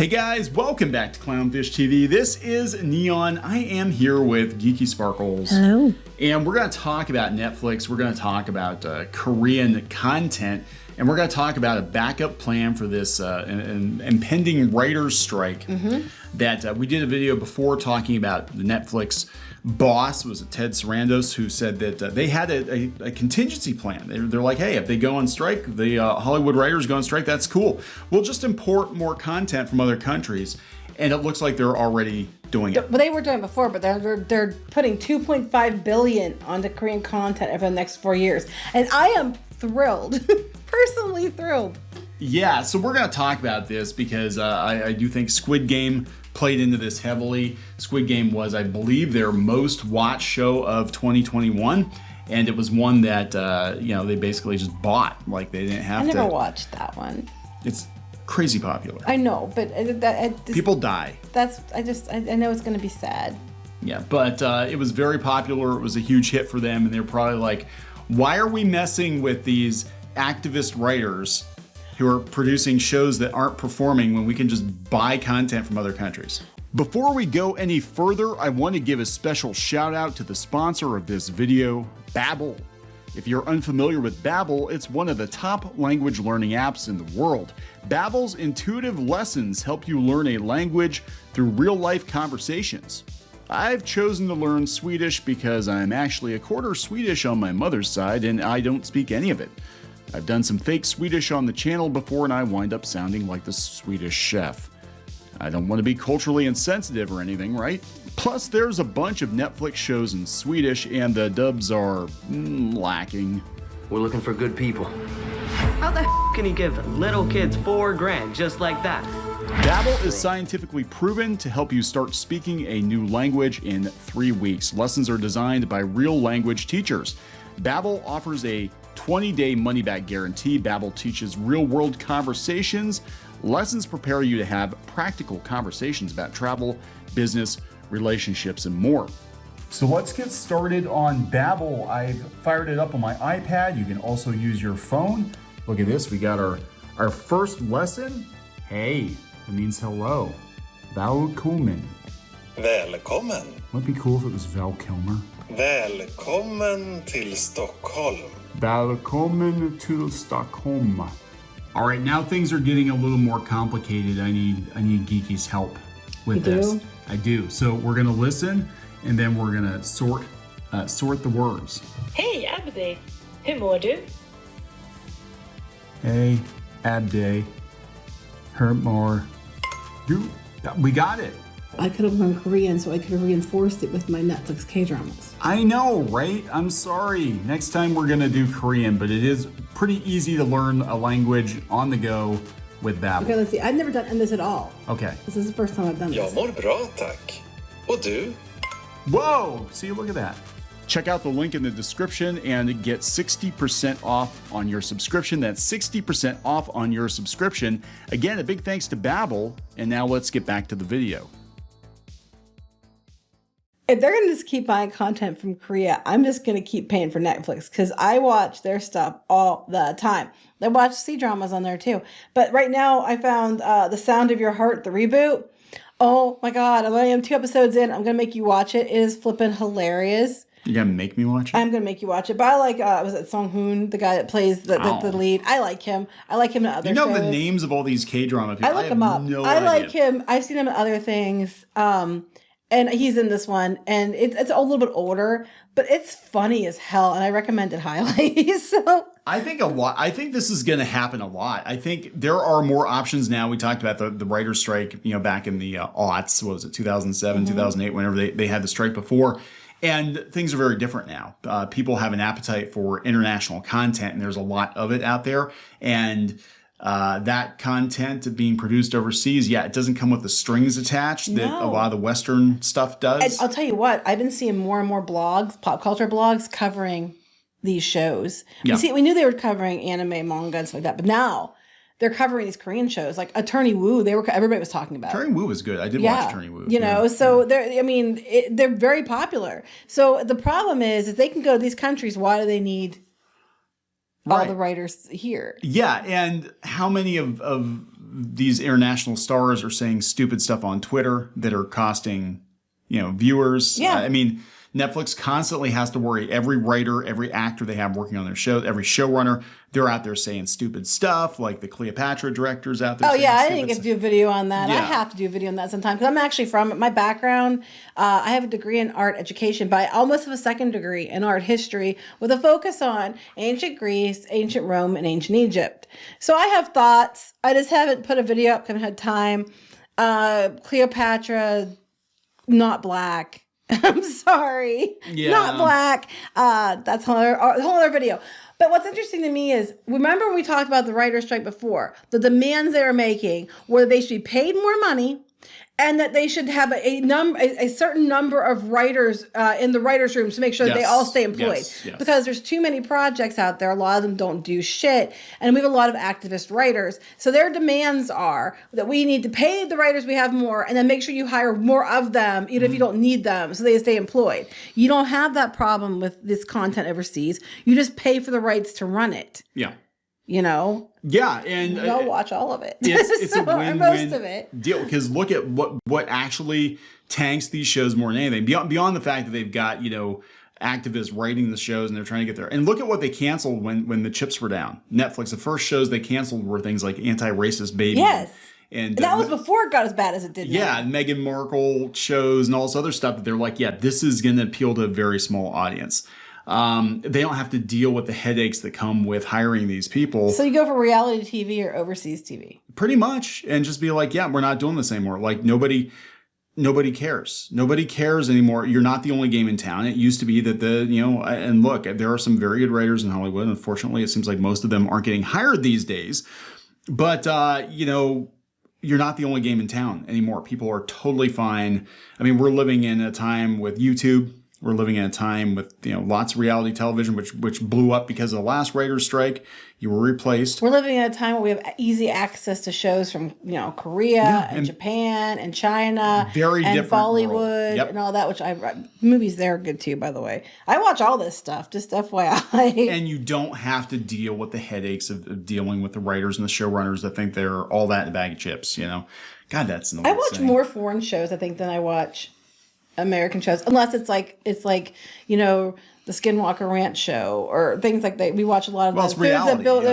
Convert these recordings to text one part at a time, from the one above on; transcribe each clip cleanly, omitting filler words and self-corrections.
Hey guys, welcome back to Clownfish TV. This is Neon. I am here with Geeky Sparkles. Hello. And we're going to talk about Netflix. We're going to talk about Korean content. And we're going to talk about a backup plan for this an impending writer's strike. That we did a video before talking about the Netflix boss, was it Ted Sarandos, who said that they had a contingency plan. They're like, hey, if they go on strike, the Hollywood writers go on strike, that's cool. We'll just import more content from other countries. And it looks like they're already doing it. But they were doing it before, but they're putting $2.5 billion onto Korean content over the next 4 years. And I am thrilled, personally thrilled. Yeah, so we're going to talk about this because I do think Squid Game played into this heavily. Squid Game was, I believe, their most watched show of 2021. And it was one that, they basically just bought. Like, they didn't have to. I never watched that one. It's crazy popular. I know, but people die. I know it's going to be sad. Yeah, but it was very popular. It was a huge hit for them. And they're probably like, why are we messing with these activist writers who are producing shows that aren't performing when we can just buy content from other countries? Before we go any further, I want to give a special shout out to the sponsor of this video, Babbel. If you're unfamiliar with Babbel, it's one of the top language learning apps in the world. Babbel's intuitive lessons help you learn a language through real-life conversations. I've chosen to learn Swedish because I'm actually a quarter Swedish on my mother's side and I don't speak any of it. I've done some fake Swedish on the channel before and I wind up sounding like the Swedish chef. I don't want to be culturally insensitive or anything, right? Plus, there's a bunch of Netflix shows in Swedish and the dubs are lacking. We're looking for good people. How the can he give little kids $4,000 just like that? Babbel is scientifically proven to help you start speaking a new language in 3 weeks. Lessons are designed by real language teachers. Babbel offers a 20-day money-back guarantee. Babbel teaches real-world conversations. Lessons prepare you to have practical conversations about travel, business, relationships, and more. So let's get started on Babbel. I've fired it up on my iPad. You can also use your phone. Look at this. We got our first lesson. Hey, it means hello. Välkommen. Välkommen. Might be cool if it was Val Kilmer. Välkommen till Stockholm. Välkommen till Stockholm. All right, now things are getting a little more complicated. I need Geeky's help with this. Do? I do. So we're gonna listen, and then we're gonna sort the words. Hej Abdi, hur mår du? Hey, Abday. Hurt more. Dude, we got it. I could have learned Korean, so I could have reinforced it with my Netflix KDramas. I know, right? I'm sorry. Next time we're gonna do Korean, but it is pretty easy to learn a language on the go with Babbel. Okay, let's see. I've never done this at all. Okay. This is the first time I've done Jag this. mår bra, tack. Och du? Whoa! See, look at that. Check out the link in the description and get 60% off on your subscription. That's 60% off on your subscription. Again, a big thanks to Babbel. And now let's get back to the video. If they're going to just keep buying content from Korea, I'm just going to keep paying for Netflix because I watch their stuff all the time. I watch C-dramas on there too. But right now I found The Sound of Your Heart, the reboot. Oh my God, I am 2 episodes in. I'm going to make you watch it. It is flipping hilarious. You're going to make me watch it? I'm going to make you watch it. But I like, was it Song Hoon, the guy that plays the lead? I like him. I like him in other shows. You know the names of all these K-drama people? I look him up. No I idea. like him. I've seen him in other things. And he's in this one, and it's a little bit older, but it's funny as hell, and I recommend it highly. So I think this is going to happen a lot. I think there are more options now. We talked about the writer's strike, back in the aughts. What was it, 2007, 2008, whenever they had the strike before. And things are very different now. People have an appetite for international content, and there's a lot of it out there. And that content being produced overseas, it doesn't come with the strings attached that a lot of the Western stuff does. And I'll tell you what, I've been seeing more and more blogs, pop culture blogs, covering these shows. Yeah. We knew they were covering anime, manga, and stuff like that, but now they're covering these Korean shows, like Attorney Woo. Everybody was talking about. Attorney Woo was good. I did watch Attorney Woo. So they're very popular. So the problem is they can go to these countries. Why do they need all the writers here? Yeah, and how many of these international stars are saying stupid stuff on Twitter that are costing, viewers. Yeah. I mean, Netflix constantly has to worry. Every writer, every actor they have working on their show, every showrunner, they're out there saying stupid stuff, like the Cleopatra director's out there. Oh, saying yeah, I stupid didn't get to stuff. do a video on that. I Yeah. have to do a video on that sometime because I'm actually from my background. I have a degree in art education, but I almost have a second degree in art history with a focus on ancient Greece, ancient Rome, and ancient Egypt. So I have thoughts. I just haven't put a video up because I haven't had time. Cleopatra, not black. I'm sorry. Yeah. Not black. That's a whole other video. But what's interesting to me is, remember when we talked about the writer's strike before, the demands they were making where they should be paid more money and that they should have a certain number of writers in the writers' rooms to make sure that they Yes. all stay employed. Yes. Because there's too many projects out there. A lot of them don't do shit. And we have a lot of activist writers. So their demands are that we need to pay the writers we have more and then make sure you hire more of them, even if you don't need them, so they stay employed. You don't have that problem with this content overseas. You just pay for the rights to run it. Yeah. Yeah, and I'll watch all of it. it's So, a win-win most of it. deal, because look at what actually tanks these shows more than anything. Beyond the fact that they've got activists writing the shows and they're trying to get there. And look at what they canceled when the chips were down. Netflix, the first shows they canceled were things like Anti-Racist Baby. Yes. And that was before it got as bad as it did now. Yeah, Meghan Markle shows and all this other stuff that they're like, yeah, this is going to appeal to a very small audience. They don't have to deal with the headaches that come with hiring these people. So you go for reality TV or overseas TV? Pretty much, and just be like, yeah, we're not doing this anymore. Like nobody cares. Nobody cares anymore. You're not the only game in town. It used to be that and look, there are some very good writers in Hollywood. Unfortunately, it seems like most of them aren't getting hired these days. But, you're not the only game in town anymore. People are totally fine. I mean, we're living in a time with YouTube. We're living in a time with lots of reality television, which blew up because of the last writer's strike. You were replaced. We're living in a time where we have easy access to shows from Korea and Japan and China, very and different Bollywood world. Yep. and all that. Which movies there are good too, by the way. I watch all this stuff. Just FYI. And you don't have to deal with the headaches of dealing with the writers and the showrunners that think they're all that in a bag of chips. God, that's annoying. I watch more foreign shows, I think, than I watch American shows, unless it's like the Skinwalker Ranch show or things like that. We watch a lot of those things that build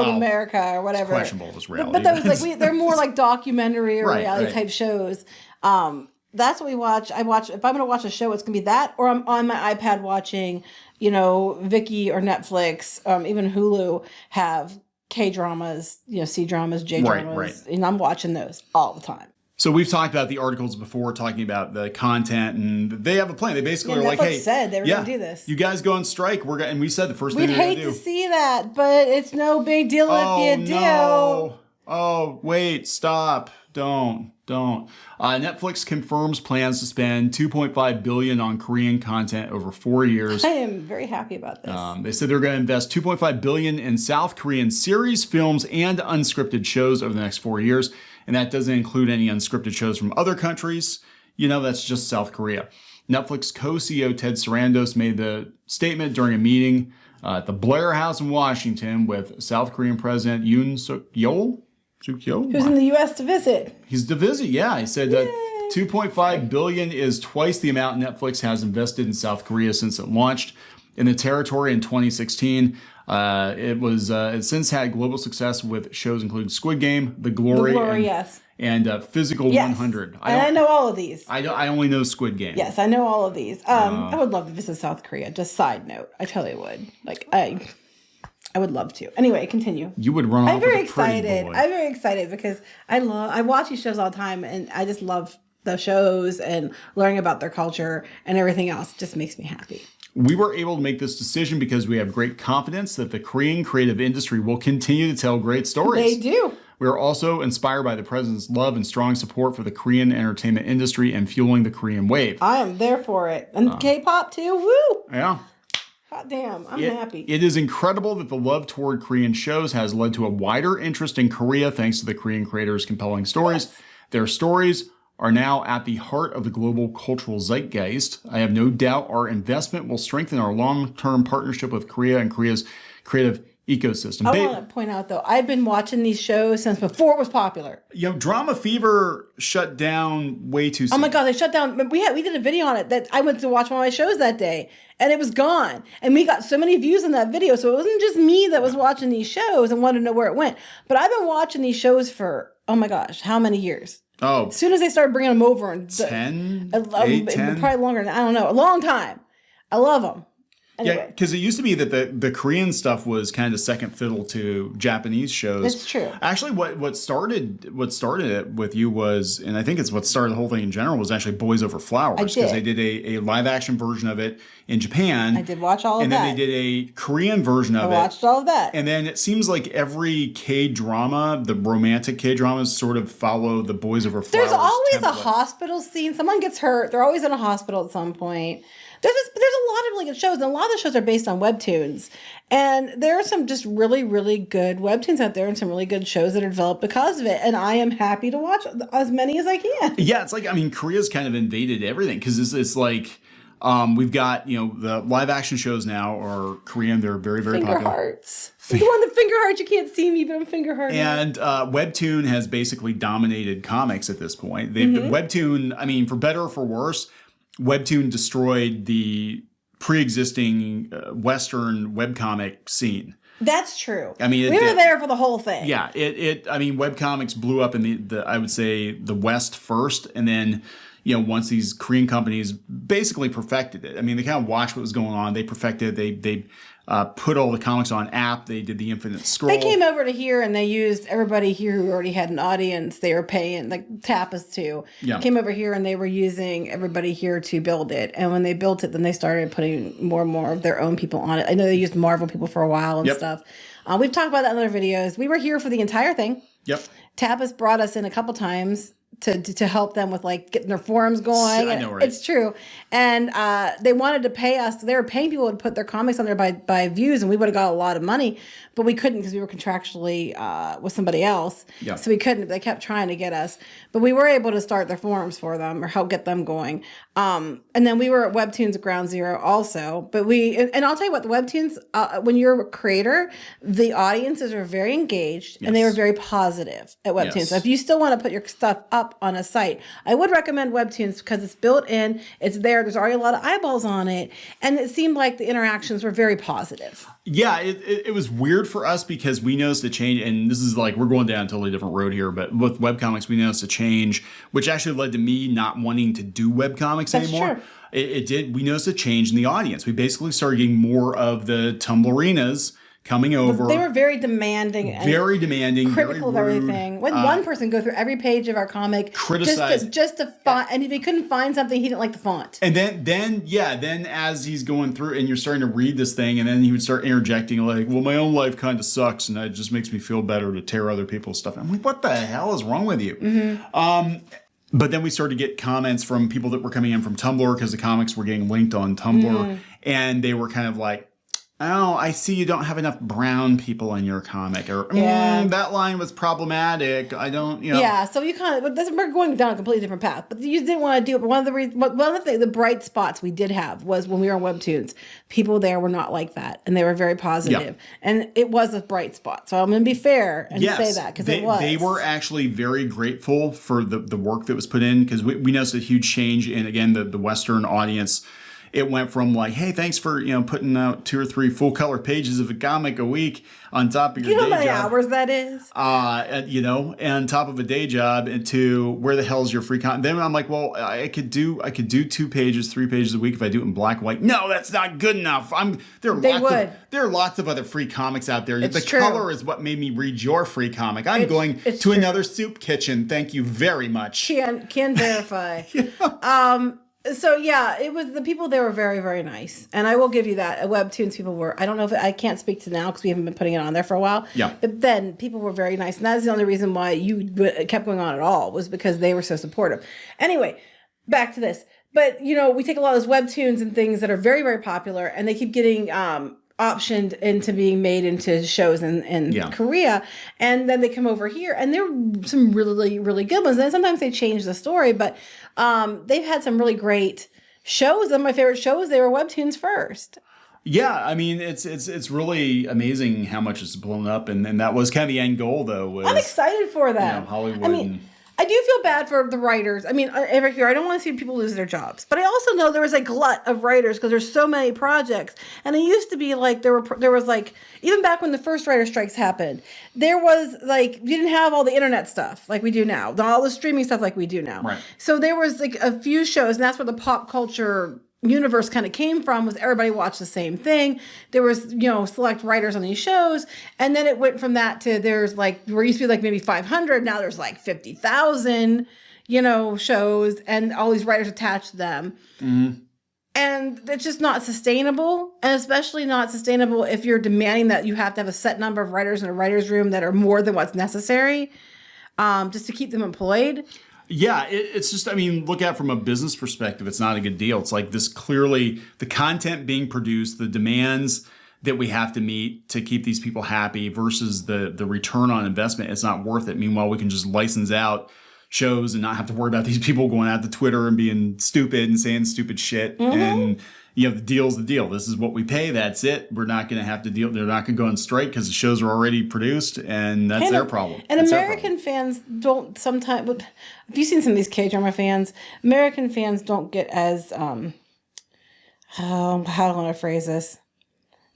America or whatever. It's questionable if it's reality. But those they're more like documentary or Right, reality right. type shows. That's what we watch. I watch if I'm going to watch a show, it's going to be that, or I'm on my iPad watching. Viki or Netflix, even Hulu have KDramas, C dramas, J dramas, Right. and I'm watching those all the time. So we've talked about the articles before, talking about the content, and they have a plan. They basically are like, Netflix "Hey, said they were going to do this. You guys go on strike. And we said the first thing We'd we're going hate to do." to see that, but it's no big deal if you do. No. Oh, wait, stop. Don't. Netflix confirms plans to spend $2.5 billion on Korean content over 4 years. I am very happy about this. They said they're going to invest $2.5 billion in South Korean series, films, and unscripted shows over the next 4 years. And that doesn't include any unscripted shows from other countries. That's just South Korea. Netflix co-CEO Ted Sarandos made the statement during a meeting at the Blair House in Washington with South Korean President Yoon Suk-yeol. Who's in the U.S. to visit. He's to visit, yeah. He said that $2.5 billion is twice the amount Netflix has invested in South Korea since it launched in the territory in 2016. It's since had global success with shows including Squid Game, The Glory, Yes. and Physical Yes. 100. I know all of these. I only know Squid Game. Yes, I know all of these. I would love to visit South Korea. Just side note, I totally would. I would love to. Anyway, continue. You would run off I'm very with a pretty excited. boy. I'm very excited because I watch these shows all the time, and I just love the shows and learning about their culture and everything else. It just makes me happy. We were able to make this decision because we have great confidence that the Korean creative industry will continue to tell great stories. They do. We are also inspired by the president's love and strong support for the Korean entertainment industry and fueling the Korean wave. I am there for it. And K-pop too. Woo! Yeah. God damn, I'm happy. It is incredible that the love toward Korean shows has led to a wider interest in Korea thanks to the Korean creators' compelling stories. Yes. Their stories are now at the heart of the global cultural zeitgeist. I have no doubt our investment will strengthen our long-term partnership with Korea and Korea's creative ecosystem. I want to point out, though, I've been watching these shows since before it was popular. Drama Fever shut down way too soon. Oh my God, they shut down. We did a video on it that I went to watch one of my shows that day, and it was gone. And we got so many views on that video, so it wasn't just me that was watching these shows and wanted to know where it went. But I've been watching these shows for, oh my gosh, how many years? Oh. As soon as they started bringing them over. And 10? 8, 10? Probably longer than, I don't know, a long time. I love them. Anyway. Yeah, because it used to be that the Korean stuff was kind of second fiddle to Japanese shows. It's true. Actually, what started it with you was, and I think it's what started the whole thing in general, was actually Boys Over Flowers. Because they did a live action version of it in Japan. I did watch all of that. And then they did a Korean version of it. I watched all of that. And then it seems like every K-drama, the romantic K-dramas, sort of follow the Boys Over Flowers There's always template. a hospital scene. Someone gets hurt. They're always in a hospital at some point. There's a lot of really good shows, and a lot of the shows are based on webtoons. And there are some just really, really good webtoons out there and some really good shows that are developed because of it. And I am happy to watch as many as I can. Yeah, it's like, Korea's kind of invaded everything because it's like we've got, the live action shows now are Korean. They're very, very Finger popular. hearts. The one that finger hearts, you can't see me, but I'm finger heart. And webtoon has basically dominated comics at this point. The webtoon, for better or for worse, webtoon destroyed the pre-existing Western webcomic scene. That's true. We were there for the whole thing. Yeah, webcomics blew up in the I would say the West first, and then once these Korean companies basically perfected it. They kind of watched what was going on. They perfected it. They put all the comics on app. They did the infinite scroll. They came over to here and they used everybody here who already had an audience. They were paying, like Tapas too. Yeah. Came over here and they were using everybody here to build it. And when they built it, then they started putting more and more of their own people on it. I know they used Marvel people for a while and stuff. We've talked about that in other videos. We were here for the entire thing. Yep. Tapas brought us in a couple times to help them with like getting their forums going. I know, right? It's true. And they wanted to pay us. They were paying people to put their comics on there by views, and we would have got a lot of money, but we couldn't because we were contractually with somebody else. Yeah. So we couldn't. They kept trying to get us, but we were able to start their forums for them or help get them going. And then we were at Webtoons at Ground Zero also. But and I'll tell you what, the Webtoons, when you're a creator, the audiences are very engaged and they were very positive at Webtoons. Yes. So if you still want to put your stuff up on a site, I would recommend Webtoons because it's built in, it's there, there's already a lot of eyeballs on it, and it seemed like the interactions were very positive. Yeah, it was weird for us because we noticed a change, and this is like, we're going down a totally different road here, but with webcomics, we noticed a change, which actually led to me not wanting to do webcomics anymore. True. It did. We noticed a change in the audience. We basically started getting more of the Tumblerinas coming over. They were very demanding. Very demanding. Critical very of rude. everything. When one person go through every page of our comic, criticize just to find, and if he couldn't find something, he didn't like the font. And then as he's going through and you're starting to read this thing, and then he would start interjecting like, well, my own life kind of sucks, and it just makes me feel better to tear other people's stuff. I'm like, what the hell is wrong with you? Mm-hmm. But then we started to get comments from people that were coming in from Tumblr because the comics were getting linked on Tumblr, and they were kind of like, oh, I see you don't have enough brown people in your comic, or that line was problematic. I don't, Yeah, so you kind of, we're going down a completely different path, but you didn't want to do it. But one of the bright spots we did have was when we were on Webtoons, people there were not like that, and they were very positive, and it was a bright spot. So I'm going to be fair and say that because it was. They were actually very grateful for the work that was put in, because we noticed a huge change in, again, the Western audience. It went from like, hey, thanks for putting out 2 or 3 full color pages of a comic a week on top of your day job. You know how many hours that is? And on top of a day job, into where the hell is your free content? Then I'm like, well, I could do 2 pages, 3 pages a week if I do it in black and white. No, that's not good enough. There are lots of other free comics out there. It's the true. color is what made me read your free comic. I'm going to true. another soup kitchen. Thank you very much. Can verify. So yeah, it was, the people there were very, very nice, and I will give you that. Webtoons people were. I don't know if I can't speak to now because we haven't been putting it on there for a while. Yeah. But then people were very nice, and that is the only reason why you kept going on at all, was because they were so supportive. Anyway, back to this. But we take a lot of those Webtoons and things that are very, very popular, and they keep getting optioned into being made into shows in Korea, and then they come over here, and there are some really, really good ones. And sometimes they change the story, but they've had some really great shows. One of my favorite shows, they were Webtoons first. Yeah, I mean, it's really amazing how much it's blown up, and that was kind of the end goal, though. Was, I'm excited for that. Hollywood. I mean, I do feel bad for the writers. I mean, every year I don't want to see people lose their jobs, but I also know there was a glut of writers because there's so many projects, and it used to be like there was like, even back when the first writer strikes happened, there was like, you didn't have all the internet stuff like we do now, all the streaming stuff like we do now. Right. So there was like a few shows, and that's where the pop culture universe kind of came from, was everybody watched the same thing. There was, select writers on these shows. And then it went from that to there's like, where it used to be like maybe 500. Now there's like 50,000, shows and all these writers attached to them. Mm-hmm. And it's just not sustainable. And especially not sustainable if you're demanding that you have to have a set number of writers in a writer's room that are more than what's necessary, just to keep them employed. Yeah, it's just, I mean, look at it from a business perspective, it's not a good deal. It's like this clearly, the content being produced, the demands that we have to meet to keep these people happy versus the return on investment, it's not worth it. Meanwhile, we can just license out shows and not have to worry about these people going out to Twitter and being stupid and saying stupid shit. Mm-hmm. And, the deal's the deal. This is what we pay. That's it. We're not going to have to deal. They're not going to go on strike because the shows are already produced, and that's their problem. And American fans don't sometimes. Have you seen some of these K-drama fans? American fans don't get as how do I want to phrase this?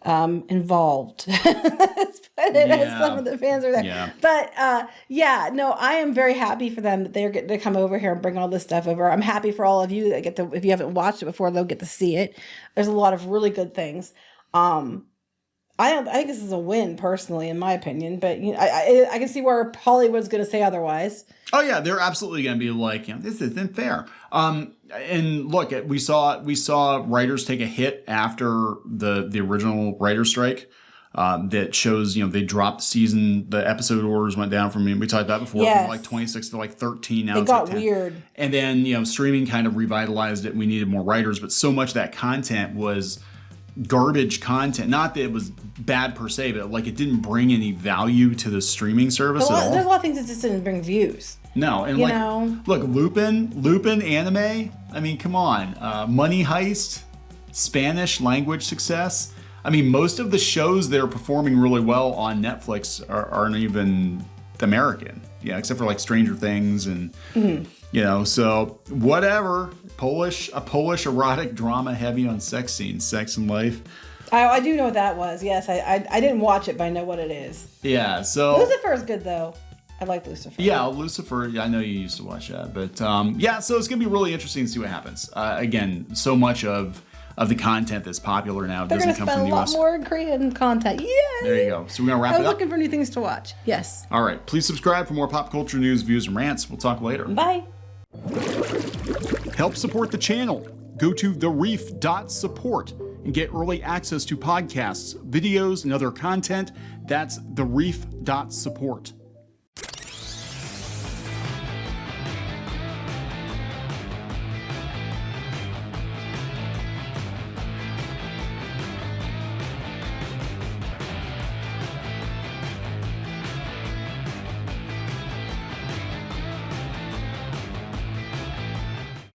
Involved. Let's put it as some of the fans are there. Yeah. But I am very happy for them that they're getting to come over here and bring all this stuff over. I'm happy for all of you that get to, if you haven't watched it before, they'll get to see it. There's a lot of really good things. I think this is a win personally, in my opinion, but I can see where Hollywood's going to say otherwise. Oh yeah, they're absolutely going to be like, this isn't fair. And look, we saw writers take a hit after the original writer strike. That shows, they dropped the episode orders went down from, we talked about before, from like 26 to like 13. Now it got weird. And then, streaming kind of revitalized it. We needed more writers, but so much of that content was garbage content. Not that it was bad per se, but like it didn't bring any value to the streaming service at all. There's a lot of things that just didn't bring views. No, and look, Lupin anime. I mean, come on, Money Heist, Spanish language success. I mean, most of the shows that are performing really well on Netflix aren't even American. Yeah, except for like Stranger Things and so whatever. A Polish erotic drama heavy on sex scenes, sex and life. I do know what that was. Yes, I didn't watch it, but I know what it is. Yeah, so Lucifer is good though. I like Lucifer. Yeah, Lucifer. Yeah, I know you used to watch that, but so it's gonna be really interesting to see what happens. Again, so much of the content that's popular now doesn't come from the US. They're gonna spend a lot more Korean content. Yeah. There you go. So we're gonna wrap it up. I was looking for new things to watch. Yes. All right. Please subscribe for more pop culture news, views, and rants. We'll talk later. Bye. Help support the channel. Go to thereef.support and get early access to podcasts, videos, and other content. That's thereef.support.